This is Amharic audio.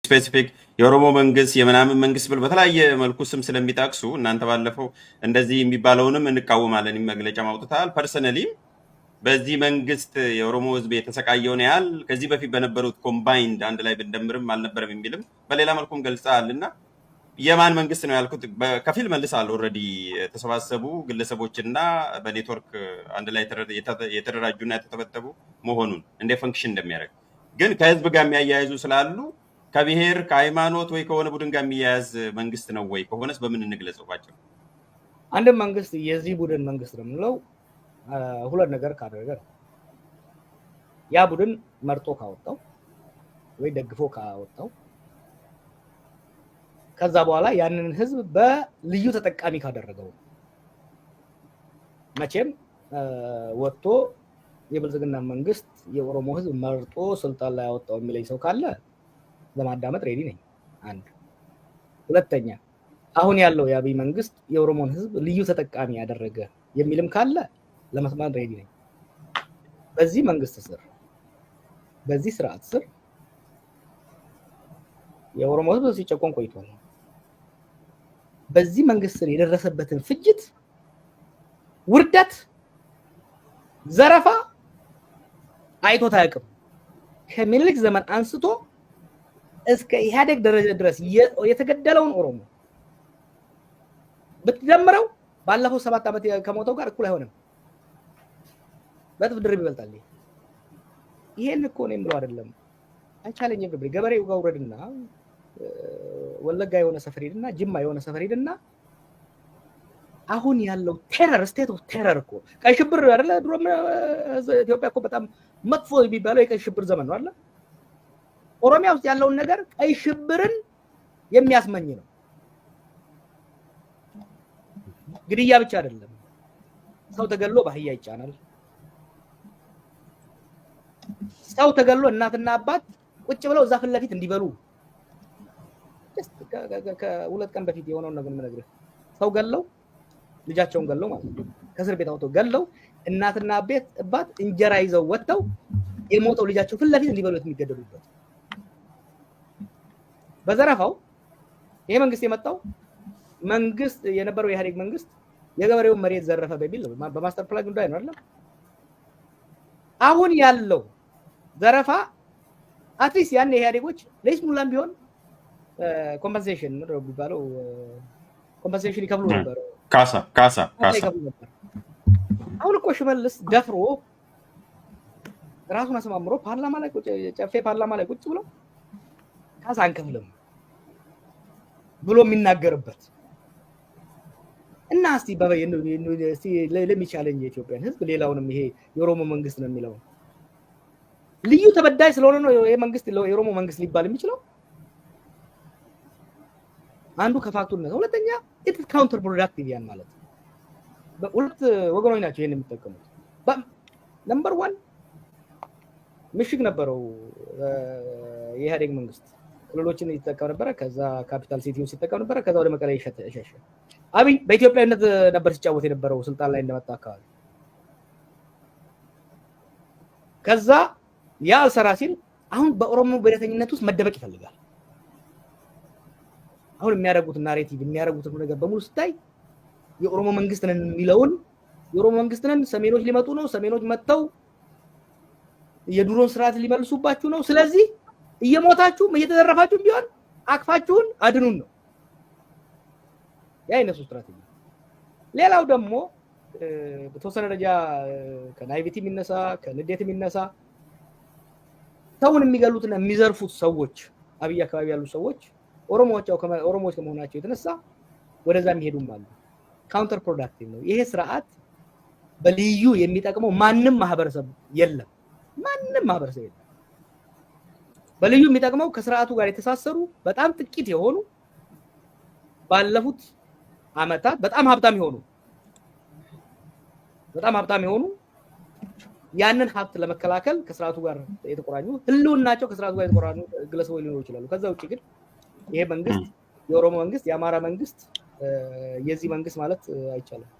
ስፔሲፊክ የኦሮሞ መንግስት የምናምን መንግስት ብለው በተለያየ መልኩ ስም ስለሚጠቅሱ እናንተ ባለፈው እንደዚህ የሚባለውንም እንቃወማለን መግለጫ ማውጥታል። ፐርሰናሊም በዚህ መንግስት የኦሮሞ ህዝብ የተሰቃየውን ያህል ከዚህ በፊት በነበሩት ኮምባይንድ አንድ ላይ ብንደምርም አልነበረም የሚልም በሌላ መልኩም ገልጸሃል እና የማን መንግስት ነው ያልኩት በከፊል መልሰሃል። ኦልሬዲ የተሰባሰቡ ግለሰቦችና በኔትወርክ አንድ ላይ የተደራጁና የተተበተቡ መሆኑን እንደ ፈንክሽን እንደሚያደርግ ግን ከህዝብ ጋር የሚያያይዙ ስላሉ ከብሔር ከሃይማኖት ወይ ከሆነ ቡድን ጋር የሚያያዝ መንግስት ነው ወይ ከሆነስ በምን እንግለጸው? ባጭሩ አንድ መንግስት የዚህ ቡድን መንግስት ነው የምንለው ሁለት ነገር ካደረገ ያ ቡድን መርጦ ካወጣው ወይ ደግፎ ካወጣው ከዛ በኋላ ያንን ህዝብ በልዩ ተጠቃሚ ካደረገው መቼም ወጥቶ የብልጽግና መንግስት የኦሮሞ ህዝብ መርጦ ስልጣን ላይ ያወጣው የሚለኝ ሰው ካለ ለማዳመጥ ሬዲ ነኝ። አንድ ሁለተኛ አሁን ያለው የአብይ መንግስት የኦሮሞን ህዝብ ልዩ ተጠቃሚ ያደረገ የሚልም ካለ ለመስማት ሬዲ ነኝ። በዚህ መንግስት ስር በዚህ ስርዓት ስር የኦሮሞ ህዝብ ሲጨቆን ቆይቷል። በዚህ መንግስት ስር የደረሰበትን ፍጅት፣ ውርደት፣ ዘረፋ አይቶት አያውቅም። ከምኒልክ ዘመን አንስቶ እስከ ኢህአዴግ ደረጃ ድረስ የተገደለውን ኦሮሞ ብትደምረው ባለፈው 7 ዓመት ከሞተው ጋር እኩል አይሆንም። በጥፍ ድርብ ይበልጣል። ይሄን እኮ ነው የምለው አይደለም። አይቻለኝም ነበር ገበሬው ጋር ወረድና ወለጋ የሆነ ሰፈር ሄድና ጅማ የሆነ ሰፈር ሄድና አሁን ያለው ቴረር ስቴት ኦፍ ቴረር እኮ ቀይ ሽብር አይደለ? ድሮ ኢትዮጵያ እኮ በጣም መጥፎ የሚባለው የቀይ ሽብር ዘመን ነው አይደለ? ኦሮሚያ ውስጥ ያለውን ነገር ቀይ ሽብርን የሚያስመኝ ነው። ግድያ ብቻ አይደለም። ሰው ተገሎ ባህያ ይጫናል። ሰው ተገሎ እናትና አባት ቁጭ ብለው እዛ ፊት ለፊት እንዲበሉ ከሁለት ቀን በፊት የሆነውን ነገር የምነግርህ ሰው ገለው ልጃቸውን ገለው ማለት ነው። ከእስር ቤት አውጥተው ገለው እናትና አባት እንጀራ ይዘው ወጥተው የሞተው ልጃቸው ፊት ለፊት እንዲበሉት የሚገደሉበት በዘረፋው ይሄ መንግስት የመጣው መንግስት የነበረው የኢህአዴግ መንግስት የገበሬውን መሬት ዘረፈ በሚል በማስተር ፕላን ጉዳይ ነው አይደል? አሁን ያለው ዘረፋ አትሊስት ያን የኢህአዴጎች ለይስሙላም ቢሆን ኮምፐንሴሽን ነው የሚባለው ኮምፐንሴሽን ይከፍሉ ነበር። ካሳ አሁን እኮ ሽመልስ ደፍሮ ራሱን አስማምሮ ፓርላማ ላይ ጨፌ ፓርላማ ላይ ቁጭ ብሎ ካሳ አንከፍልም ብሎ የሚናገርበት እና እስቲ ለሚቻለኝ የኢትዮጵያን ህዝብ ሌላውንም ይሄ የኦሮሞ መንግስት ነው የሚለው ልዩ ተበዳይ ስለሆነ ነው ይሄ መንግስት የኦሮሞ መንግስት ሊባል የሚችለው። አንዱ ከፋክቱ ነው። ሁለተኛ ኢት ካውንተር ፕሮዳክቲቭ ያን ማለት በሁለት ወገኖች ናቸው ይሄን የሚጠቀሙት። ነምበር 1 ምሽግ ነበረው የኢህአዴግ መንግስት ክልሎችን ይተጠቀም ነበር። ከዛ ካፒታል ሲቲውን ሲተጠቀም ነበር። ከዛ ወደ መቀሌ ሸሸ። አብይ በኢትዮጵያዊነት ነበር ሲጫወት የነበረው ስልጣን ላይ እንደመጣ አካባቢ። ከዛ ያ አልሰራ ሲል አሁን በኦሮሞ ብሔረተኝነት ውስጥ መደበቅ ይፈልጋል። አሁን የሚያደርጉት ናሬቲቭ የሚያደርጉት ነገር በሙሉ ስታይ የኦሮሞ መንግስት ነን የሚለውን የኦሮሞ መንግስት ነን፣ ሰሜኖች ሊመጡ ነው፣ ሰሜኖች መጥተው የድሮን ስርዓት ሊመልሱባችሁ ነው፣ ስለዚህ እየሞታችሁ እየተዘረፋችሁ ቢሆን አክፋችሁን አድኑን ነው ያ የነሱ ስትራቴጂ። ሌላው ደግሞ በተወሰነ ደረጃ ከናይቪቲ የሚነሳ ከንዴት የሚነሳ ሰውን የሚገሉትና የሚዘርፉት ሰዎች አብይ አካባቢ ያሉ ሰዎች ኦሮሞዎች ከመሆናቸው የተነሳ ወደዛ የሚሄዱም አሉ። ካውንተር ፕሮዳክቲቭ ነው ይሄ ስርዓት። በልዩ የሚጠቅመው ማንም ማህበረሰብ የለም። በልዩ የሚጠቅመው ከስርዓቱ ጋር የተሳሰሩ በጣም ጥቂት የሆኑ ባለፉት አመታት በጣም ሀብታም የሆኑ ያንን ሀብት ለመከላከል ከስርዓቱ ጋር የተቆራኙ ህልውናቸው ከስርዓቱ ጋር የተቆራኙ ግለሰቦች ሊኖሩ ይችላሉ። ከዛ ውጪ ግን ይሄ መንግስት የኦሮሞ መንግስት የአማራ መንግስት የዚህ መንግስት ማለት አይቻልም።